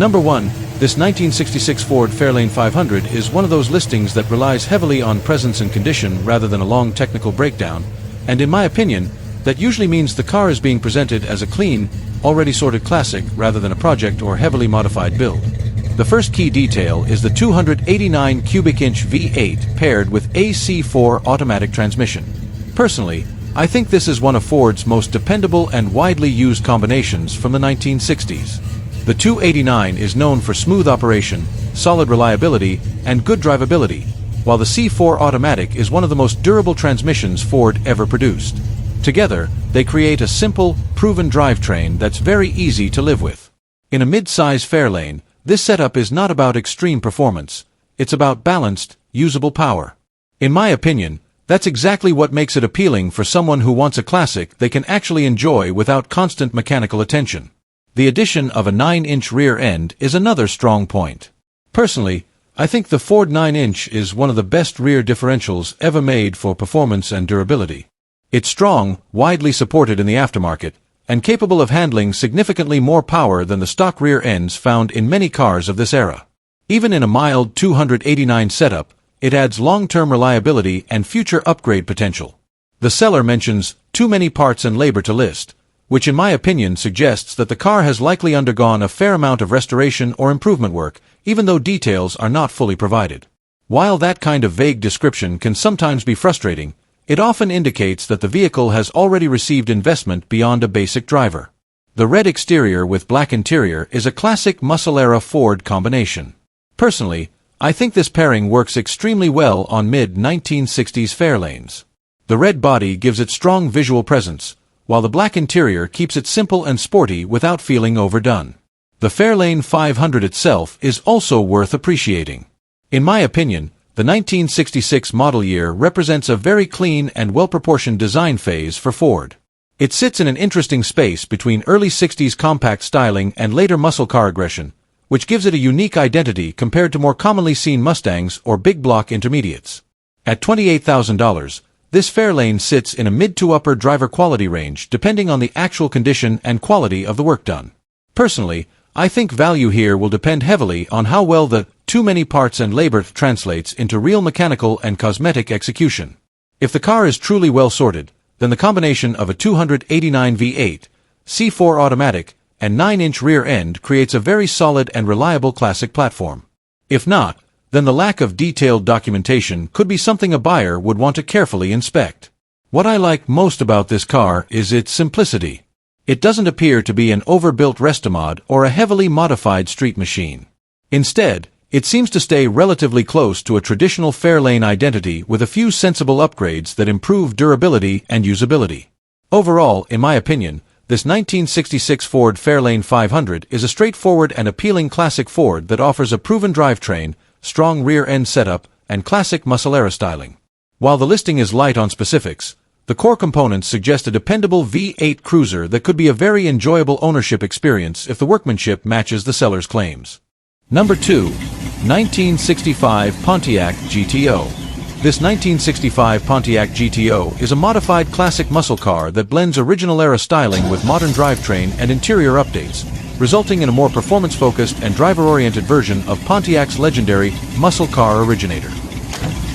Number 1. This 1966 Ford Fairlane 500 is one of those listings that relies heavily on presence and condition rather than a long technical breakdown, and in my opinion, that usually means the car is being presented as a clean, already sorted classic rather than a project or heavily modified build. The first key detail is the 289 cubic inch V8 paired with AC4 automatic transmission. Personally, I think this is one of Ford's most dependable and widely used combinations from the 1960s. The 289 is known for smooth operation, solid reliability, and good drivability, while the C4 automatic is one of the most durable transmissions Ford ever produced. Together, they create a simple, proven drivetrain that's very easy to live with. In a mid-size Fairlane, this setup is not about extreme performance, it's about balanced, usable power. In my opinion, that's exactly what makes it appealing for someone who wants a classic they can actually enjoy without constant mechanical attention. The addition of a 9-inch rear end is another strong point. Personally, I think the Ford 9-inch is one of the best rear differentials ever made for performance and durability. It's strong, widely supported in the aftermarket, and capable of handling significantly more power than the stock rear ends found in many cars of this era. Even in a mild 289 setup, it adds long-term reliability and future upgrade potential. The seller mentions too many parts and labor to list, which in my opinion suggests that the car has likely undergone a fair amount of restoration or improvement work, even though details are not fully provided. While that kind of vague description can sometimes be frustrating, it often indicates that the vehicle has already received investment beyond a basic driver. The red exterior with black interior is a classic muscle-era Ford combination. Personally, I think this pairing works extremely well on mid-1960s Fairlanes. The red body gives it strong visual presence, while the black interior keeps it simple and sporty without feeling overdone. The Fairlane 500 itself is also worth appreciating. In my opinion, the 1966 model year represents a very clean and well-proportioned design phase for Ford. It sits in an interesting space between early 60s compact styling and later muscle car aggression, which gives it a unique identity compared to more commonly seen Mustangs or big block intermediates. At $28,000, this Fairlane sits in a mid to upper driver quality range depending on the actual condition and quality of the work done. Personally, I think value here will depend heavily on how well the too many parts and labor translates into real mechanical and cosmetic execution. If the car is truly well sorted, then the combination of a 289 V8, C4 automatic, and 9-inch rear end creates a very solid and reliable classic platform. If not, then the lack of detailed documentation could be something a buyer would want to carefully inspect. What I like most about this car is its simplicity. It doesn't appear to be an overbuilt restomod or a heavily modified street machine. Instead, it seems to stay relatively close to a traditional Fairlane identity with a few sensible upgrades that improve durability and usability. Overall, in my opinion, this 1966 Ford Fairlane 500 is a straightforward and appealing classic Ford that offers a proven drivetrain, strong rear-end setup, and classic muscle-era styling. While the listing is light on specifics, the core components suggest a dependable V8 cruiser that could be a very enjoyable ownership experience if the workmanship matches the seller's claims. Number 2. 1965 Pontiac GTO. This 1965 Pontiac GTO is a modified classic muscle car that blends original-era styling with modern drivetrain and interior updates, resulting in a more performance-focused and driver-oriented version of Pontiac's legendary muscle car originator.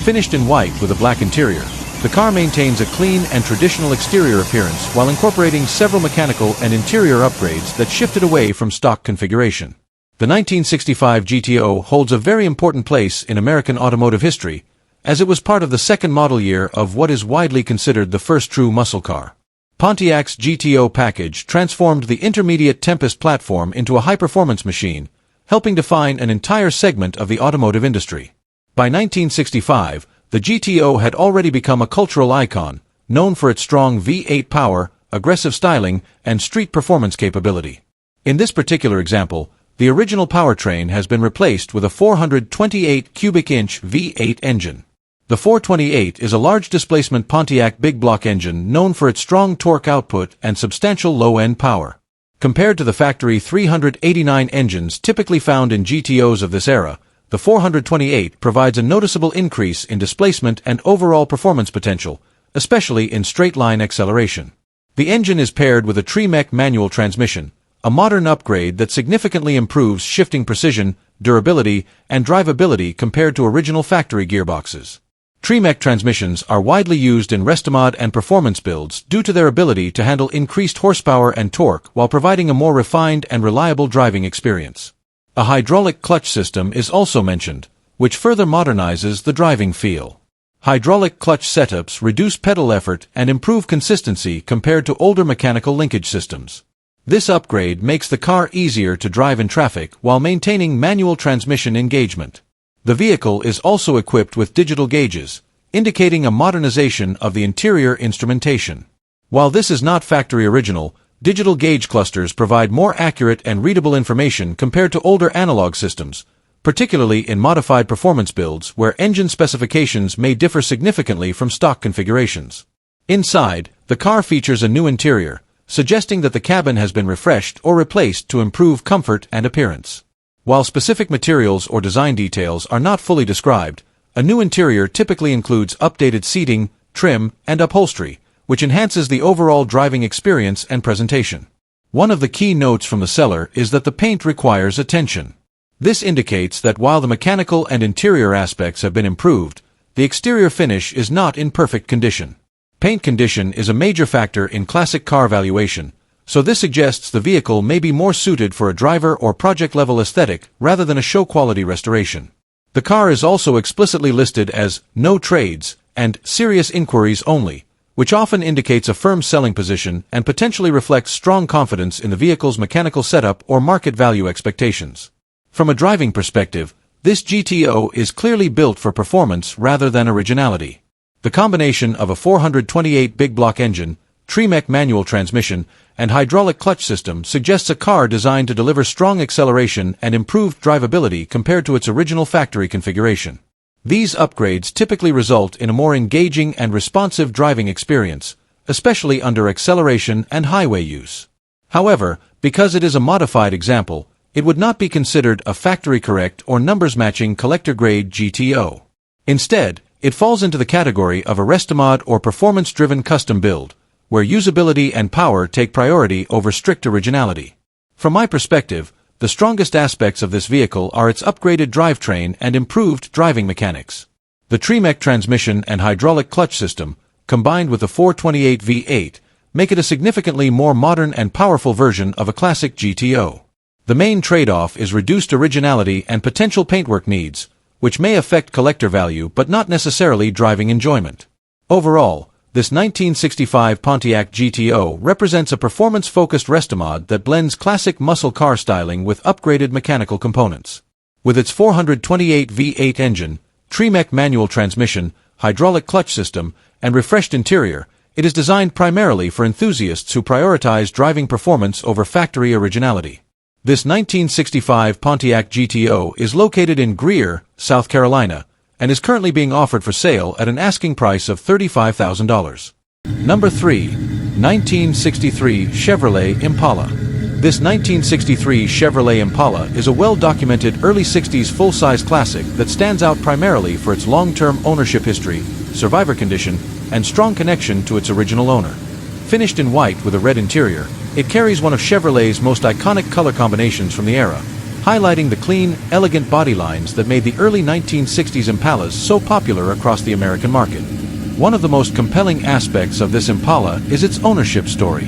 Finished in white with a black interior, the car maintains a clean and traditional exterior appearance while incorporating several mechanical and interior upgrades that shifted away from stock configuration. The 1965 GTO holds a very important place in American automotive history, as it was part of the second model year of what is widely considered the first true muscle car. Pontiac's GTO package transformed the intermediate Tempest platform into a high-performance machine, helping define an entire segment of the automotive industry. By 1965, the GTO had already become a cultural icon, known for its strong V8 power, aggressive styling, and street performance capability. In this particular example, the original powertrain has been replaced with a 428 cubic inch V8 engine. The 428 is a large displacement Pontiac big block engine known for its strong torque output and substantial low-end power. Compared to the factory 389 engines typically found in GTOs of this era, the 428 provides a noticeable increase in displacement and overall performance potential, especially in straight-line acceleration. The engine is paired with a Tremec manual transmission, a modern upgrade that significantly improves shifting precision, durability, and drivability compared to original factory gearboxes. Tremec transmissions are widely used in restomod and performance builds due to their ability to handle increased horsepower and torque while providing a more refined and reliable driving experience. A hydraulic clutch system is also mentioned, which further modernizes the driving feel. Hydraulic clutch setups reduce pedal effort and improve consistency compared to older mechanical linkage systems. This upgrade makes the car easier to drive in traffic while maintaining manual transmission engagement. The vehicle is also equipped with digital gauges, indicating a modernization of the interior instrumentation. While this is not factory original, digital gauge clusters provide more accurate and readable information compared to older analog systems, particularly in modified performance builds where engine specifications may differ significantly from stock configurations. Inside, the car features a new interior, suggesting that the cabin has been refreshed or replaced to improve comfort and appearance. While specific materials or design details are not fully described, a new interior typically includes updated seating, trim, and upholstery, which enhances the overall driving experience and presentation. One of the key notes from the seller is that the paint requires attention. This indicates that while the mechanical and interior aspects have been improved, the exterior finish is not in perfect condition. Paint condition is a major factor in classic car valuation, so this suggests the vehicle may be more suited for a driver or project-level aesthetic rather than a show-quality restoration. The car is also explicitly listed as "no trades" and "serious inquiries only," which often indicates a firm selling position and potentially reflects strong confidence in the vehicle's mechanical setup or market value expectations. From a driving perspective, this GTO is clearly built for performance rather than originality. The combination of a 428 big block engine, Tremec manual transmission, and hydraulic clutch system suggests a car designed to deliver strong acceleration and improved drivability compared to its original factory configuration. These upgrades typically result in a more engaging and responsive driving experience, especially under acceleration and highway use. However, because it is a modified example, it would not be considered a factory-correct or numbers-matching collector-grade GTO. Instead, it falls into the category of a restomod or performance-driven custom build, where usability and power take priority over strict originality. From my perspective, the strongest aspects of this vehicle are its upgraded drivetrain and improved driving mechanics. The Tremec transmission and hydraulic clutch system, combined with the 428 V8, make it a significantly more modern and powerful version of a classic GTO. The main trade-off is reduced originality and potential paintwork needs, which may affect collector value but not necessarily driving enjoyment. Overall, this 1965 Pontiac GTO represents a performance-focused restomod that blends classic muscle car styling with upgraded mechanical components. With its 428 V8 engine, Tremec manual transmission, hydraulic clutch system, and refreshed interior, it is designed primarily for enthusiasts who prioritize driving performance over factory originality. This 1965 Pontiac GTO is located in Greer, South Carolina, and is currently being offered for sale at an asking price of $35,000. Number 3. 1963 Chevrolet Impala. This 1963 Chevrolet Impala is a well-documented early 60s full-size classic that stands out primarily for its long-term ownership history, survivor condition, and strong connection to its original owner. Finished in white with a red interior, it carries one of Chevrolet's most iconic color combinations from the era, highlighting the clean, elegant body lines that made the early 1960s Impalas so popular across the American market. One of the most compelling aspects of this Impala is its ownership story.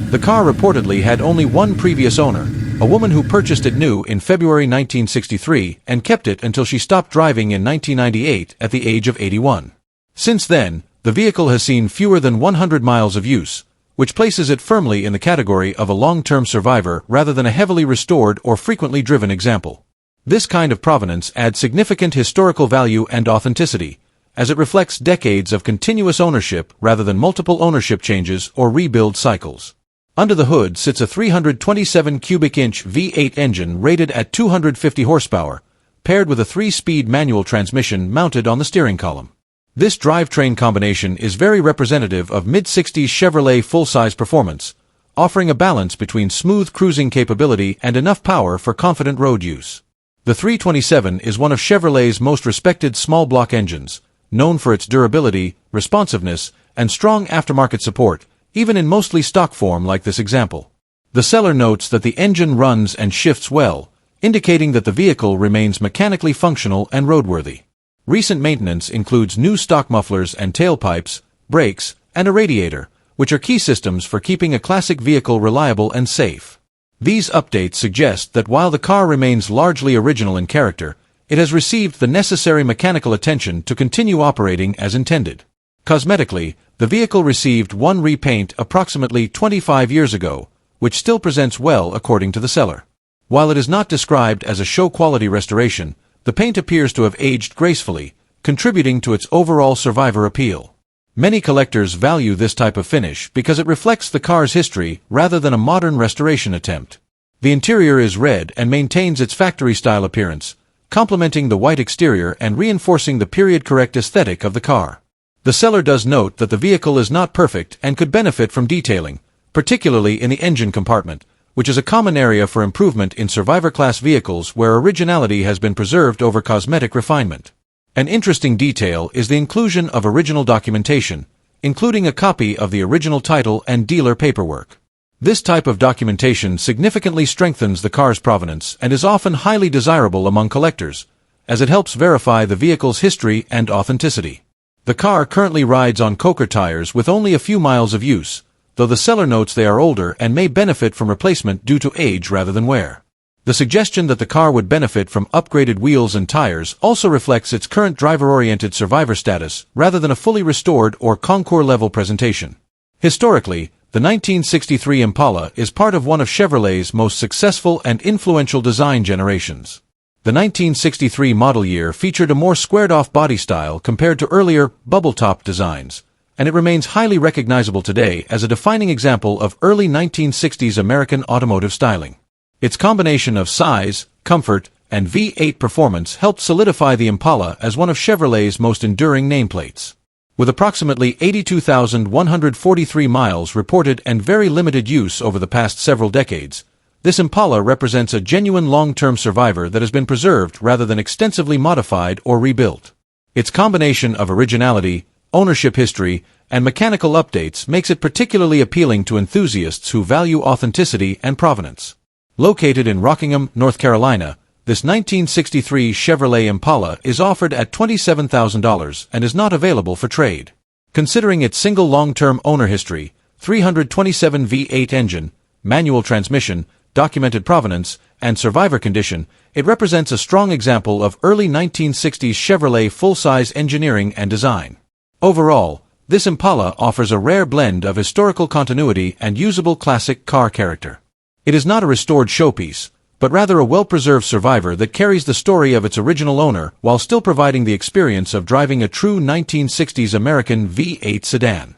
The car reportedly had only one previous owner, a woman who purchased it new in February 1963 and kept it until she stopped driving in 1998 at the age of 81. Since then, the vehicle has seen fewer than 100 miles of use, which places it firmly in the category of a long-term survivor rather than a heavily restored or frequently driven example. This kind of provenance adds significant historical value and authenticity, as it reflects decades of continuous ownership rather than multiple ownership changes or rebuild cycles. Under the hood sits a 327 cubic inch V8 engine rated at 250 horsepower, paired with a 3-speed manual transmission mounted on the steering column. This drivetrain combination is very representative of mid-60s Chevrolet full-size performance, offering a balance between smooth cruising capability and enough power for confident road use. The 327 is one of Chevrolet's most respected small-block engines, known for its durability, responsiveness, and strong aftermarket support, even in mostly stock form like this example. The seller notes that the engine runs and shifts well, indicating that the vehicle remains mechanically functional and roadworthy. Recent maintenance includes new stock mufflers and tailpipes, brakes, and a radiator, which are key systems for keeping a classic vehicle reliable and safe. These updates suggest that while the car remains largely original in character, it has received the necessary mechanical attention to continue operating as intended. Cosmetically, the vehicle received one repaint approximately 25 years ago, which still presents well according to the seller. While it is not described as a show-quality restoration, the paint appears to have aged gracefully, contributing to its overall survivor appeal. Many collectors value this type of finish because it reflects the car's history rather than a modern restoration attempt. The interior is red and maintains its factory-style appearance, complementing the white exterior and reinforcing the period-correct aesthetic of the car. The seller does note that the vehicle is not perfect and could benefit from detailing, particularly in the engine compartment, which is a common area for improvement in survivor-class vehicles where originality has been preserved over cosmetic refinement. An interesting detail is the inclusion of original documentation, including a copy of the original title and dealer paperwork. This type of documentation significantly strengthens the car's provenance and is often highly desirable among collectors, as it helps verify the vehicle's history and authenticity. The car currently rides on Coker tires with only a few miles of use, though the seller notes they are older and may benefit from replacement due to age rather than wear. The suggestion that the car would benefit from upgraded wheels and tires also reflects its current driver-oriented survivor status rather than a fully restored or concours-level presentation. Historically, the 1963 Impala is part of one of Chevrolet's most successful and influential design generations. The 1963 model year featured a more squared-off body style compared to earlier bubble-top designs, and it remains highly recognizable today as a defining example of early 1960s American automotive styling. Its combination of size, comfort, and V8 performance helped solidify the Impala as one of Chevrolet's most enduring nameplates. With approximately 82,143 miles reported and very limited use over the past several decades, this Impala represents a genuine long-term survivor that has been preserved rather than extensively modified or rebuilt. Its combination of originality, ownership history, and mechanical updates makes it particularly appealing to enthusiasts who value authenticity and provenance. Located in Rockingham, North Carolina, this 1963 Chevrolet Impala is offered at $27,000 and is not available for trade. Considering its single long-term owner history, 327 V8 engine, manual transmission, documented provenance, and survivor condition, it represents a strong example of early 1960s Chevrolet full-size engineering and design. Overall, this Impala offers a rare blend of historical continuity and usable classic car character. It is not a restored showpiece, but rather a well-preserved survivor that carries the story of its original owner while still providing the experience of driving a true 1960s American V8 sedan.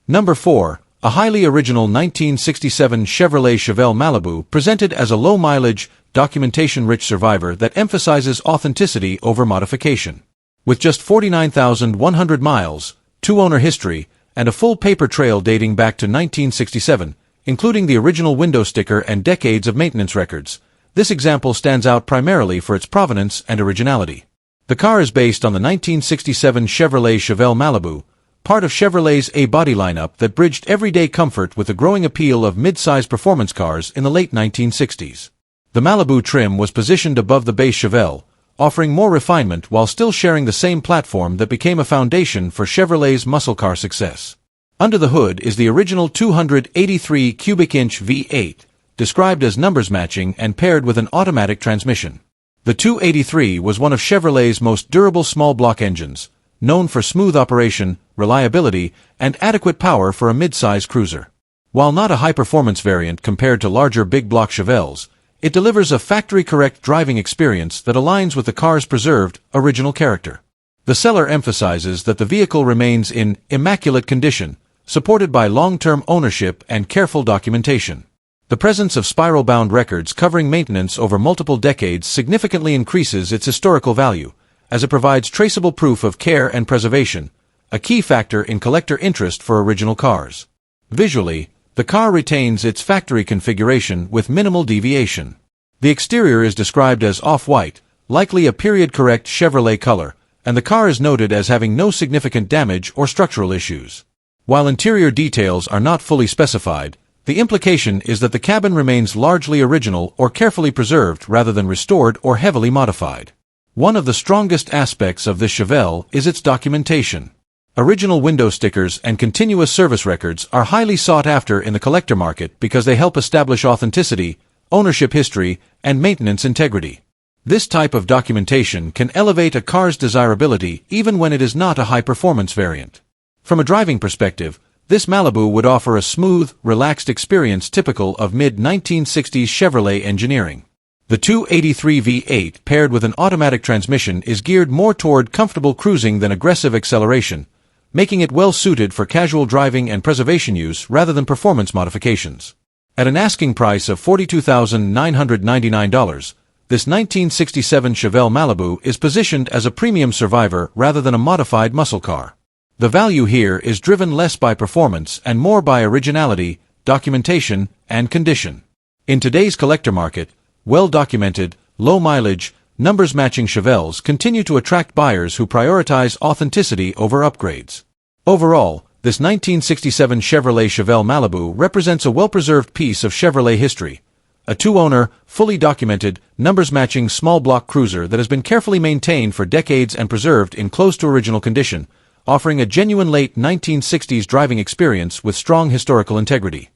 Number 4. A highly original 1967 Chevrolet Chevelle Malibu presented as a low-mileage, documentation-rich survivor that emphasizes authenticity over modification. With just 49,100 miles, two-owner history, and a full paper trail dating back to 1967, including the original window sticker and decades of maintenance records, this example stands out primarily for its provenance and originality. The car is based on the 1967 Chevrolet Chevelle Malibu, part of Chevrolet's A-body lineup that bridged everyday comfort with the growing appeal of mid-size performance cars in the late 1960s. The Malibu trim was positioned above the base Chevelle, offering more refinement while still sharing the same platform that became a foundation for Chevrolet's muscle car success. Under the hood is the original 283 cubic inch V8, described as numbers matching and paired with an automatic transmission. The 283 was one of Chevrolet's most durable small-block engines, known for smooth operation, reliability, and adequate power for a mid-size cruiser. While not a high-performance variant compared to larger big-block Chevelles, it delivers a factory-correct driving experience that aligns with the car's preserved, original character. The seller emphasizes that the vehicle remains in immaculate condition, supported by long-term ownership and careful documentation. The presence of spiral-bound records covering maintenance over multiple decades significantly increases its historical value, as it provides traceable proof of care and preservation, a key factor in collector interest for original cars. Visually, the car retains its factory configuration with minimal deviation. The exterior is described as off-white, likely a period-correct Chevrolet color, and the car is noted as having no significant damage or structural issues. While interior details are not fully specified, The implication is that the cabin remains largely original or carefully preserved rather than restored or heavily modified. One of the strongest aspects of this chevelle is its documentation. Original window stickers and continuous service records are highly sought after in the collector market because they help establish authenticity, ownership history, and maintenance integrity. This type of documentation can elevate a car's desirability even when it is not a high-performance variant. From a driving perspective, this Malibu would offer a smooth, relaxed experience typical of mid-1960s Chevrolet engineering. The 283 V8 paired with an automatic transmission is geared more toward comfortable cruising than aggressive acceleration, making it well suited for casual driving and preservation use rather than performance modifications. At an asking price of $42,999, this 1967 Chevelle Malibu is positioned as a premium survivor rather than a modified muscle car. The value here is driven less by performance and more by originality, documentation, and condition. In today's collector market, well-documented, low-mileage, numbers-matching Chevelles continue to attract buyers who prioritize authenticity over upgrades. Overall, this 1967 Chevrolet Chevelle Malibu represents a well-preserved piece of Chevrolet history. A two-owner, fully documented, numbers-matching small-block cruiser that has been carefully maintained for decades and preserved in close-to-original condition, offering a genuine late 1960s driving experience with strong historical integrity.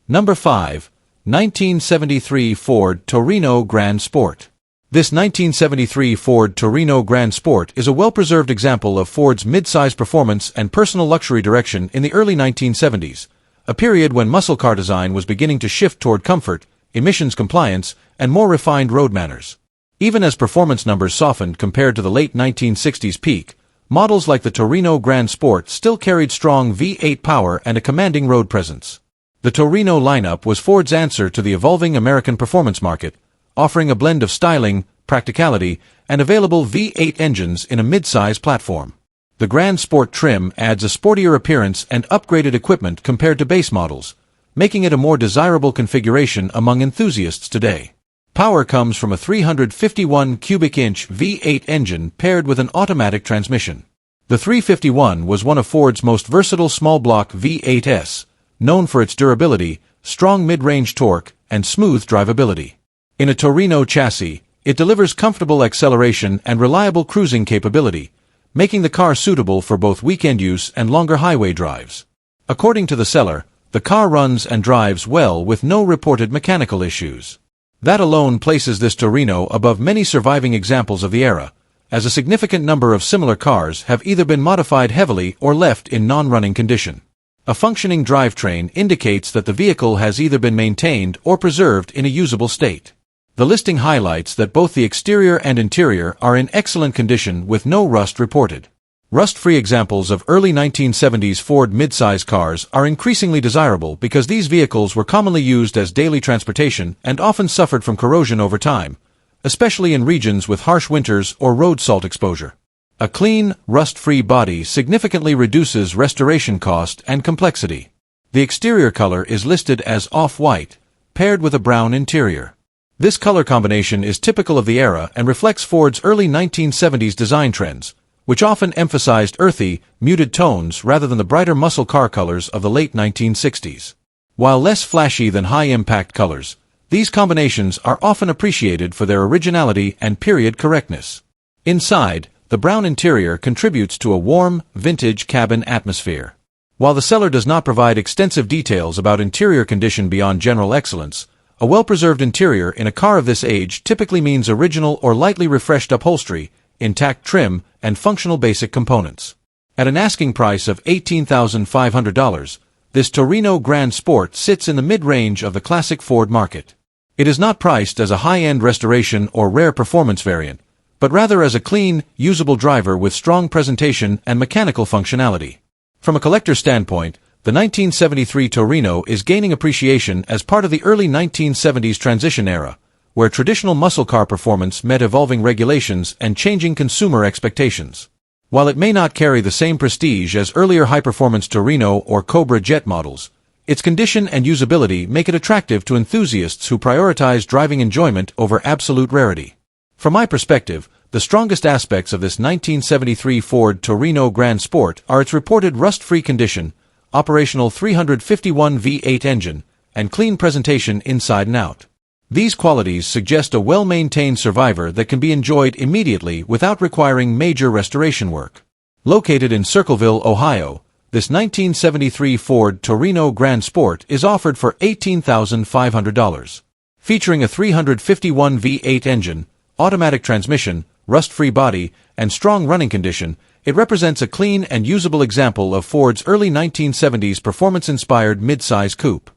Number 5. 1973 Ford Torino Grand Sport. This 1973 Ford Torino Grand Sport is a well-preserved example of Ford's mid-size performance and personal luxury direction in the early 1970s, a period when muscle car design was beginning to shift toward comfort, emissions compliance, and more refined road manners. Even as performance numbers softened compared to the late 1960s peak, models like the Torino Grand Sport still carried strong V8 power and a commanding road presence. The Torino lineup was Ford's answer to the evolving American performance market, offering a blend of styling, practicality, and available V8 engines in a mid-size platform. The Grand Sport trim adds a sportier appearance and upgraded equipment compared to base models, making it a more desirable configuration among enthusiasts today. Power comes from a 351 cubic inch V8 engine paired with an automatic transmission. The 351 was one of Ford's most versatile small-block V8s, known for its durability, strong mid-range torque, and smooth drivability. In a Torino chassis, it delivers comfortable acceleration and reliable cruising capability, making the car suitable for both weekend use and longer highway drives. According to the seller, the car runs and drives well with no reported mechanical issues. That alone places this Torino above many surviving examples of the era, as a significant number of similar cars have either been modified heavily or left in non-running condition. A functioning drivetrain indicates that the vehicle has either been maintained or preserved in a usable state. The listing highlights that both the exterior and interior are in excellent condition with no rust reported. Rust-free examples of early 1970s Ford midsize cars are increasingly desirable because these vehicles were commonly used as daily transportation and often suffered from corrosion over time, especially in regions with harsh winters or road salt exposure. A clean, rust-free body significantly reduces restoration cost and complexity. The exterior color is listed as off-white, paired with a brown interior. This color combination is typical of the era and reflects Ford's early 1970s design trends, which often emphasized earthy, muted tones rather than the brighter muscle car colors of the late 1960s. While less flashy than high-impact colors, these combinations are often appreciated for their originality and period correctness. Inside, the brown interior contributes to a warm, vintage cabin atmosphere. While the seller does not provide extensive details about interior condition beyond general excellence, a well-preserved interior in a car of this age typically means original or lightly refreshed upholstery, intact trim, and functional basic components. At an asking price of $18,500, this Torino Grand Sport sits in the mid-range of the classic Ford market. It is not priced as a high-end restoration or rare performance variant, but rather as a clean, usable driver with strong presentation and mechanical functionality. From a collector's standpoint, the 1973 Torino is gaining appreciation as part of the early 1970s transition era, where traditional muscle car performance met evolving regulations and changing consumer expectations. While it may not carry the same prestige as earlier high-performance Torino or Cobra jet models, its condition and usability make it attractive to enthusiasts who prioritize driving enjoyment over absolute rarity. From my perspective, the strongest aspects of this 1973 Ford Torino Grand Sport are its reported rust-free condition, operational 351 V8 engine, and clean presentation inside and out. These qualities suggest a well-maintained survivor that can be enjoyed immediately without requiring major restoration work. Located in Circleville, Ohio, this 1973 Ford Torino Grand Sport is offered for $18,500. Featuring a 351 V8 engine, automatic transmission, rust-free body, and strong running condition, it represents a clean and usable example of Ford's early 1970s performance-inspired mid-size coupe.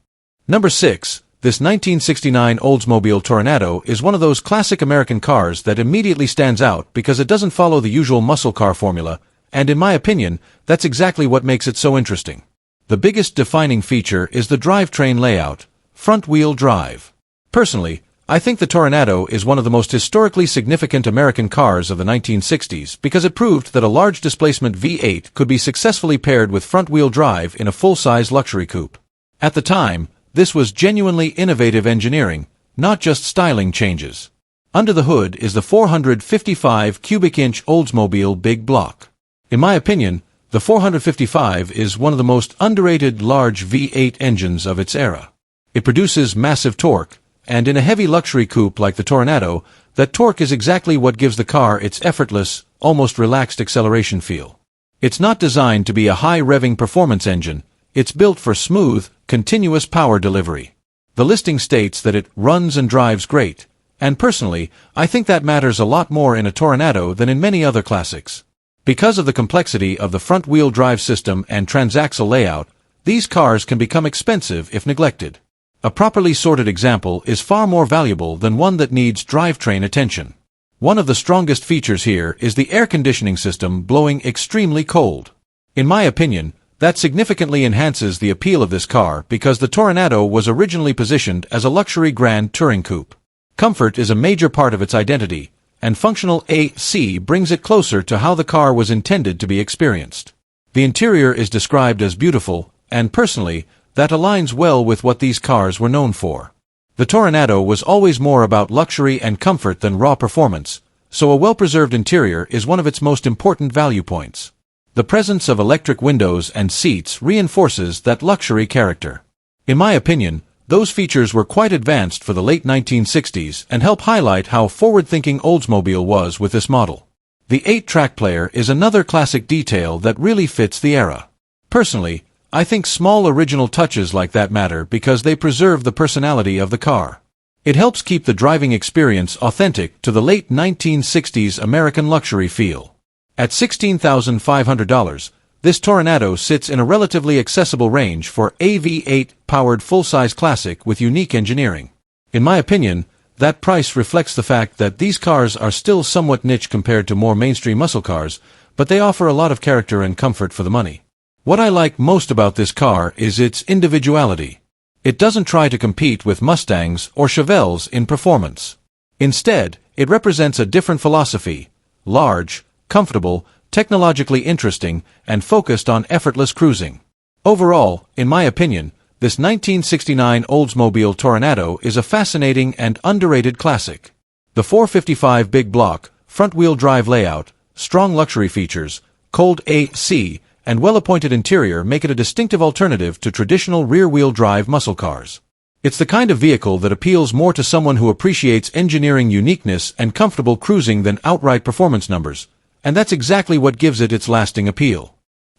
Number 6. This 1969 Oldsmobile Toronado is one of those classic American cars that immediately stands out because it doesn't follow the usual muscle car formula, and in my opinion, that's exactly what makes it so interesting. The biggest defining feature is the drivetrain layout, front-wheel drive. Personally, I think the Toronado is one of the most historically significant American cars of the 1960s because it proved that a large displacement V8 could be successfully paired with front-wheel drive in a full-size luxury coupe. At the time, this was genuinely innovative engineering, not just styling changes. Under the hood is the 455 cubic inch Oldsmobile Big Block. In my opinion, the 455 is one of the most underrated large V8 engines of its era. It produces massive torque, and in a heavy luxury coupe like the Toronado, that torque is exactly what gives the car its effortless, almost relaxed acceleration feel. It's not designed to be a high-revving performance engine, it's built for smooth, continuous power delivery. The listing states that it runs and drives great, and personally, I think that matters a lot more in a Toronado than in many other classics. Because of the complexity of the front-wheel drive system and transaxle layout, these cars can become expensive if neglected. A properly sorted example is far more valuable than one that needs drivetrain attention. One of the strongest features here is the air conditioning system blowing extremely cold. In my opinion, that significantly enhances the appeal of this car because the Toronado was originally positioned as a luxury grand touring coupe. Comfort is a major part of its identity, and functional AC brings it closer to how the car was intended to be experienced. The interior is described as beautiful, and personally, that aligns well with what these cars were known for. The Toronado was always more about luxury and comfort than raw performance, so a well-preserved interior is one of its most important value points. The presence of electric windows and seats reinforces that luxury character. In my opinion, those features were quite advanced for the late 1960s and help highlight how forward-thinking Oldsmobile was with this model. The 8-track player is another classic detail that really fits the era. Personally, I think small original touches like that matter because they preserve the personality of the car. It helps keep the driving experience authentic to the late 1960s American luxury feel. At $16,500, this Toronado sits in a relatively accessible range for a V8-powered full-size classic with unique engineering. In my opinion, that price reflects the fact that these cars are still somewhat niche compared to more mainstream muscle cars, but they offer a lot of character and comfort for the money. What I like most about this car is its individuality. It doesn't try to compete with Mustangs or Chevelles in performance. Instead, it represents a different philosophy: large, comfortable, technologically interesting, and focused on effortless cruising. Overall, in my opinion, this 1969 Oldsmobile Toronado is a fascinating and underrated classic. The 455 Big Block, front-wheel drive layout, strong luxury features, cold AC, and well-appointed interior make it a distinctive alternative to traditional rear-wheel drive muscle cars. It's the kind of vehicle that appeals more to someone who appreciates engineering uniqueness and comfortable cruising than outright performance numbers, and that's exactly what gives it its lasting appeal.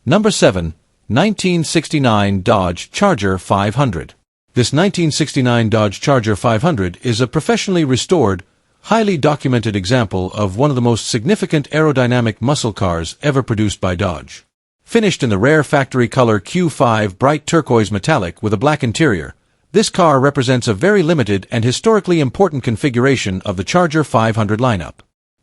Number 7. 1969 Dodge Charger 500. This 1969 Dodge Charger 500 is a professionally restored, highly documented example of one of the most significant aerodynamic muscle cars ever produced by Dodge. Finished in the rare factory color Q5 bright turquoise metallic with a black interior, this car represents a very limited and historically important configuration of the Charger 500 lineup.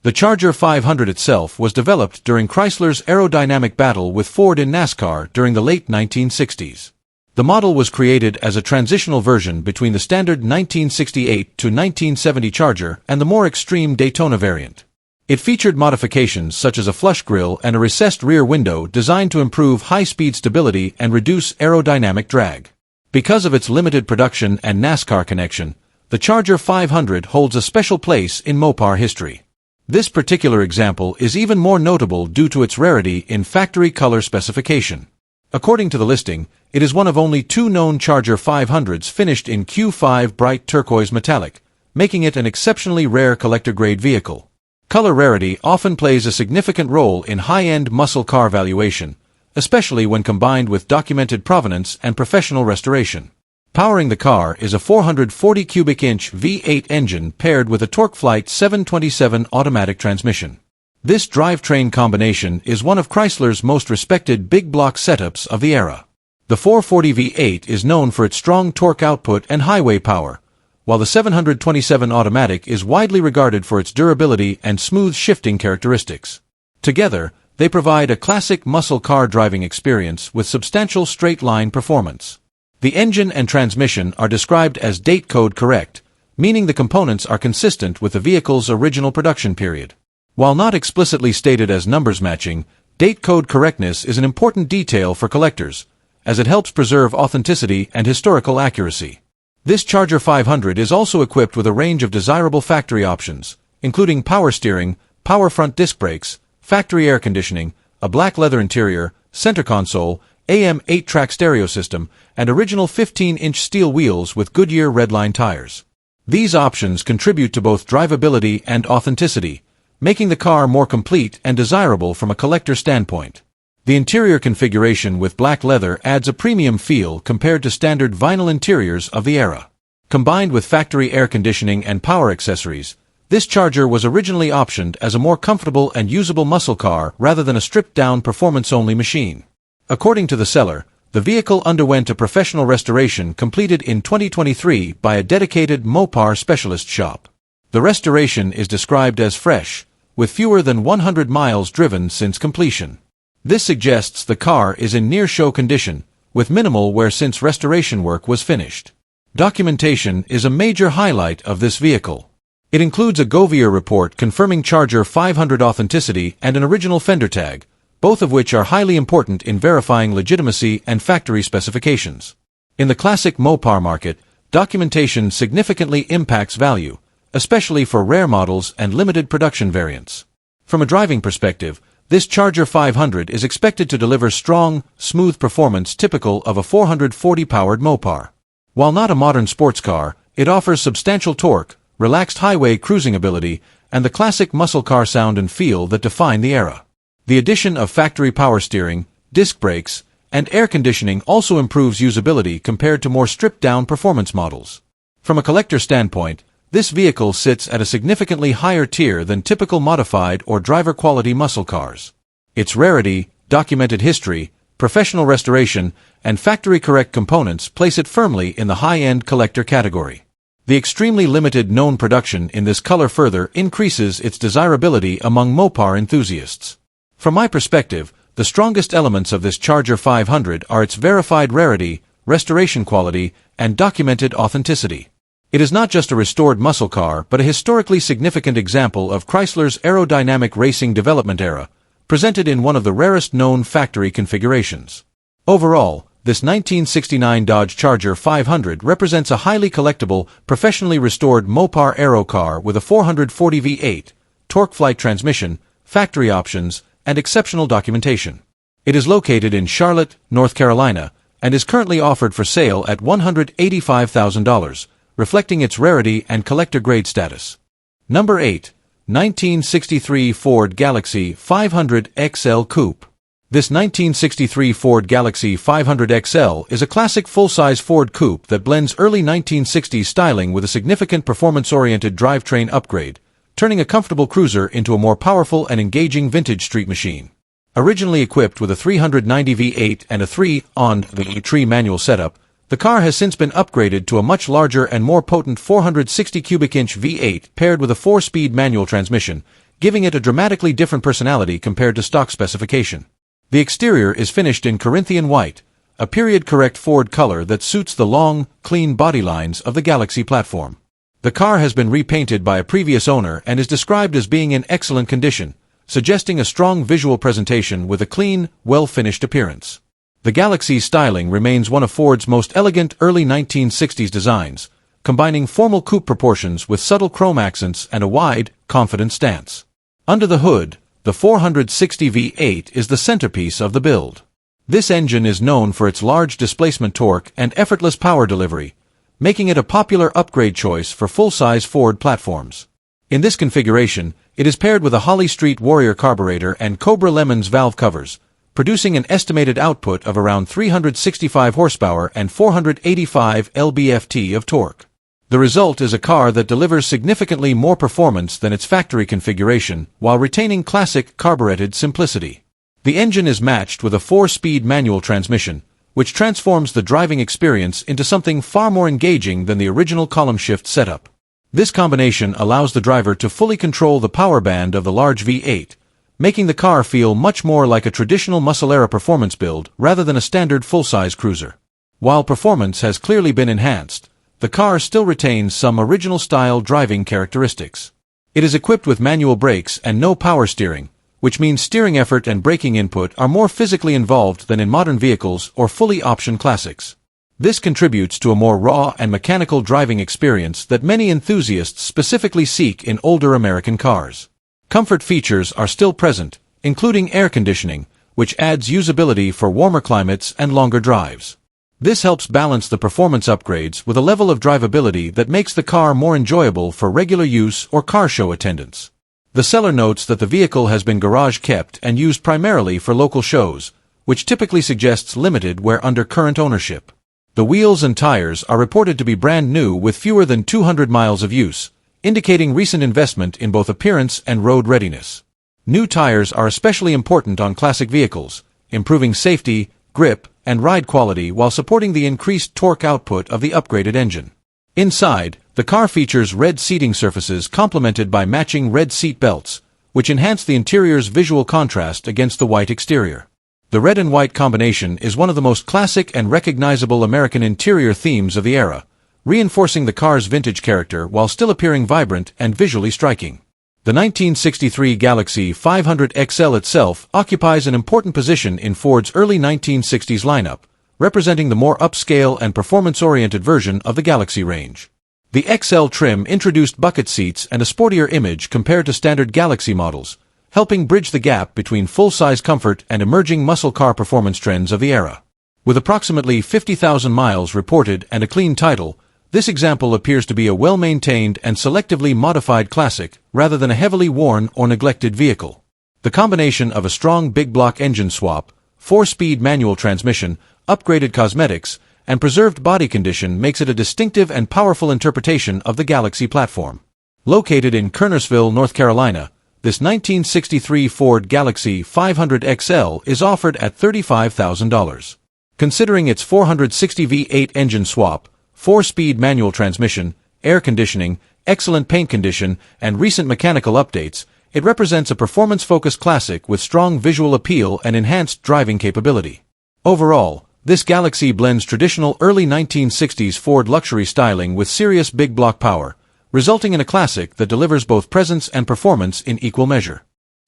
The Charger 500 itself was developed during Chrysler's aerodynamic battle with Ford in NASCAR during the late 1960s. The model was created as a transitional version between the standard 1968 to 1970 Charger and the more extreme Daytona variant. It featured modifications such as a flush grille and a recessed rear window designed to improve high-speed stability and reduce aerodynamic drag. Because of its limited production and NASCAR connection, the Charger 500 holds a special place in Mopar history. This particular example is even more notable due to its rarity in factory color specification. According to the listing, it is one of only 2 known Charger 500s finished in Q5 bright turquoise metallic, making it an exceptionally rare collector-grade vehicle. Color rarity often plays a significant role in high-end muscle car valuation, especially when combined with documented provenance and professional restoration. Powering the car is a 440 cubic inch V8 engine paired with a TorqueFlite 727 automatic transmission. This drivetrain combination is one of Chrysler's most respected big block setups of the era. The 440 V8 is known for its strong torque output and highway power, while the 727 automatic is widely regarded for its durability and smooth shifting characteristics. Together, they provide a classic muscle car driving experience with substantial straight-line performance. The engine and transmission are described as date code correct, meaning the components are consistent with the vehicle's original production period. While not explicitly stated as numbers matching, date code correctness is an important detail for collectors, as it helps preserve authenticity and historical accuracy. This Charger 500 is also equipped with a range of desirable factory options, including power steering, power front disc brakes, factory air conditioning, a black leather interior, center console, AM 8-track stereo system, and original 15-inch steel wheels with Goodyear Redline tires. These options contribute to both drivability and authenticity, making the car more complete and desirable from a collector standpoint. The interior configuration with black leather adds a premium feel compared to standard vinyl interiors of the era. Combined with factory air conditioning and power accessories, this Charger was originally optioned as a more comfortable and usable muscle car rather than a stripped-down performance-only machine. According to the seller, the vehicle underwent a professional restoration completed in 2023 by a dedicated Mopar specialist shop. The restoration is described as fresh, with fewer than 100 miles driven since completion. This suggests the car is in near-show condition, with minimal wear since restoration work was finished. Documentation is a major highlight of this vehicle. It includes a Govier report confirming Charger 500 authenticity and an original fender tag, both of which are highly important in verifying legitimacy and factory specifications. In the classic Mopar market, documentation significantly impacts value, especially for rare models and limited production variants. From a driving perspective, this Charger 500 is expected to deliver strong, smooth performance typical of a 440-powered Mopar. While not a modern sports car, it offers substantial torque, relaxed highway cruising ability, and the classic muscle car sound and feel that define the era. The addition of factory power steering, disc brakes, and air conditioning also improves usability compared to more stripped-down performance models. From a collector standpoint, this vehicle sits at a significantly higher tier than typical modified or driver-quality muscle cars. Its rarity, documented history, professional restoration, and factory-correct components place it firmly in the high-end collector category. The extremely limited known production in this color further increases its desirability among Mopar enthusiasts. From my perspective, the strongest elements of this Charger 500 are its verified rarity, restoration quality, and documented authenticity. It is not just a restored muscle car but a historically significant example of Chrysler's aerodynamic racing development era, presented in one of the rarest known factory configurations. Overall, this 1969 Dodge Charger 500 represents a highly collectible, professionally restored Mopar aero car with a 440 V8, TorqueFlite transmission, factory options, and exceptional documentation. It is located in Charlotte, North Carolina, and is currently offered for sale at $185,000, reflecting its rarity and collector-grade status. Number 8. 1963 Ford Galaxie 500 XL Coupe. This 1963 Ford Galaxie 500 XL is a classic full-size Ford coupe that blends early 1960s styling with a significant performance-oriented drivetrain upgrade, turning a comfortable cruiser into a more powerful and engaging vintage street machine. Originally equipped with a 390 V8 and a 3-on-the-tree manual setup, the car has since been upgraded to a much larger and more potent 460 cubic inch V8 paired with a 4-speed manual transmission, giving it a dramatically different personality compared to stock specification. The exterior is finished in Corinthian white, a period-correct Ford color that suits the long, clean body lines of the Galaxie platform. The car has been repainted by a previous owner and is described as being in excellent condition, suggesting a strong visual presentation with a clean, well-finished appearance. The Galaxie's styling remains one of Ford's most elegant early 1960s designs, combining formal coupe proportions with subtle chrome accents and a wide, confident stance. Under the hood, the 460 V8 is the centerpiece of the build. This engine is known for its large displacement torque and effortless power delivery, making it a popular upgrade choice for full-size Ford platforms. In this configuration, it is paired with a Holly Street Warrior carburetor and Cobra Lemons valve covers, producing an estimated output of around 365 horsepower and 485 lb-ft of torque. The result is a car that delivers significantly more performance than its factory configuration while retaining classic carbureted simplicity. The engine is matched with a 4-speed manual transmission, which transforms the driving experience into something far more engaging than the original column shift setup. This combination allows the driver to fully control the power band of the large V8, making the car feel much more like a traditional muscle-era performance build rather than a standard full-size cruiser. While performance has clearly been enhanced, the car still retains some original-style driving characteristics. It is equipped with manual brakes and no power steering, which means steering effort and braking input are more physically involved than in modern vehicles or fully optioned classics. This contributes to a more raw and mechanical driving experience that many enthusiasts specifically seek in older American cars. Comfort features are still present, including air conditioning, which adds usability for warmer climates and longer drives. This helps balance the performance upgrades with a level of drivability that makes the car more enjoyable for regular use or car show attendance. The seller notes that the vehicle has been garage-kept and used primarily for local shows, which typically suggests limited wear under current ownership. The wheels and tires are reported to be brand new with fewer than 200 miles of use, indicating recent investment in both appearance and road readiness. New tires are especially important on classic vehicles, improving safety, grip, and ride quality while supporting the increased torque output of the upgraded engine. Inside, the car features red seating surfaces complemented by matching red seat belts, which enhance the interior's visual contrast against the white exterior. The red and white combination is one of the most classic and recognizable American interior themes of the era, reinforcing the car's vintage character while still appearing vibrant and visually striking. The 1963 Galaxie 500 XL itself occupies an important position in Ford's early 1960s lineup, representing the more upscale and performance-oriented version of the Galaxie range. The XL trim introduced bucket seats and a sportier image compared to standard Galaxie models, helping bridge the gap between full-size comfort and emerging muscle car performance trends of the era. With approximately 50,000 miles reported and a clean title, this example appears to be a well-maintained and selectively modified classic rather than a heavily worn or neglected vehicle. The combination of a strong big-block engine swap, 4-speed manual transmission, upgraded cosmetics, and preserved body condition makes it a distinctive and powerful interpretation of the Galaxie platform. Located in Kernersville, North Carolina, this 1963 Ford Galaxie 500 XL is offered at $35,000. Considering its 460 V8 engine swap, 4-speed manual transmission, air conditioning, excellent paint condition, and recent mechanical updates, it represents a performance-focused classic with strong visual appeal and enhanced driving capability. Overall, this Galaxie blends traditional early 1960s Ford luxury styling with serious big block power, resulting in a classic that delivers both presence and performance in equal measure.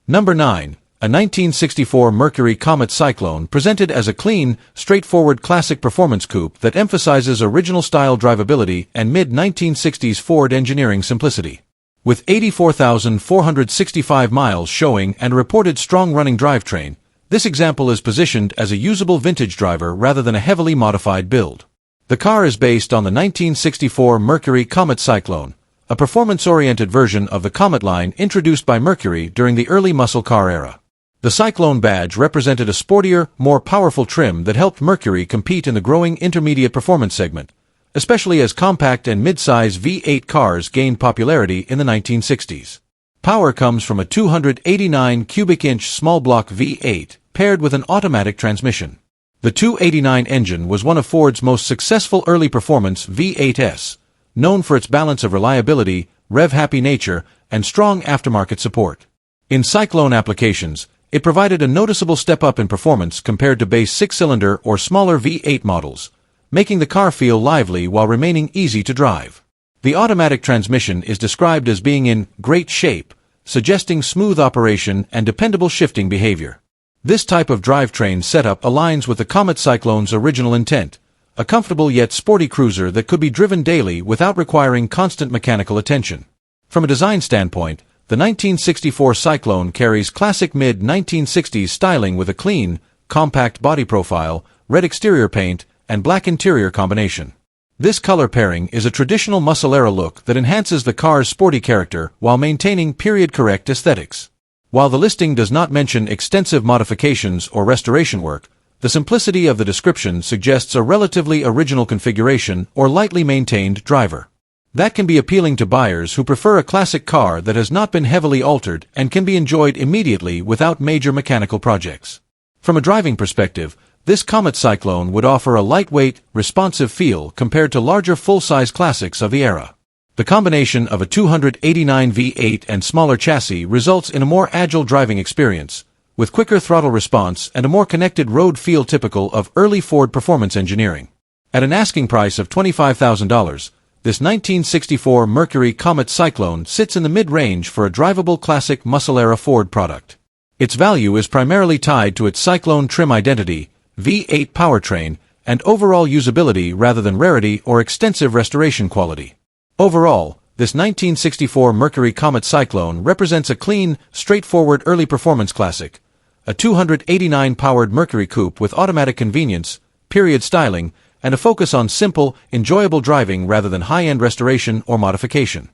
Number 9. A 1964 Mercury Comet Cyclone presented as a clean, straightforward classic performance coupe that emphasizes original-style drivability and mid-1960s Ford engineering simplicity. With 84,465 miles showing and a reported strong-running drivetrain, this example is positioned as a usable vintage driver rather than a heavily modified build. The car is based on the 1964 Mercury Comet Cyclone, a performance-oriented version of the Comet line introduced by Mercury during the early muscle car era. The Cyclone badge represented a sportier, more powerful trim that helped Mercury compete in the growing intermediate performance segment, especially as compact and mid-size V8 cars gained popularity in the 1960s. Power comes from a 289 cubic inch small block V8, paired with an automatic transmission. The 289 engine was one of Ford's most successful early performance V8s, known for its balance of reliability, rev-happy nature, and strong aftermarket support. In Cyclone applications, it provided a noticeable step up in performance compared to base 6-cylinder or smaller V8 models, making the car feel lively while remaining easy to drive. The automatic transmission is described as being in great shape, suggesting smooth operation and dependable shifting behavior. This type of drivetrain setup aligns with the Comet Cyclone's original intent, a comfortable yet sporty cruiser that could be driven daily without requiring constant mechanical attention. From a design standpoint, the 1964 Cyclone carries classic mid-1960s styling with a clean, compact body profile, red exterior paint, and black interior combination. This color pairing is a traditional muscle-era look that enhances the car's sporty character while maintaining period-correct aesthetics. While the listing does not mention extensive modifications or restoration work, the simplicity of the description suggests a relatively original configuration or lightly maintained driver. That can be appealing to buyers who prefer a classic car that has not been heavily altered and can be enjoyed immediately without major mechanical projects. From a driving perspective, this Comet Cyclone would offer a lightweight, responsive feel compared to larger full-size classics of the era. The combination of a 289 V8 and smaller chassis results in a more agile driving experience, with quicker throttle response and a more connected road feel typical of early Ford performance engineering. At an asking price of $25,000, this 1964 Mercury Comet Cyclone sits in the mid-range for a drivable classic muscle-era Ford product. Its value is primarily tied to its Cyclone trim identity, V8 powertrain, and overall usability rather than rarity or extensive restoration quality. Overall, this 1964 Mercury Comet Cyclone represents a clean, straightforward early performance classic, a 289-powered Mercury Coupe with automatic convenience, period styling, and a focus on simple, enjoyable driving rather than high-end restoration or modification.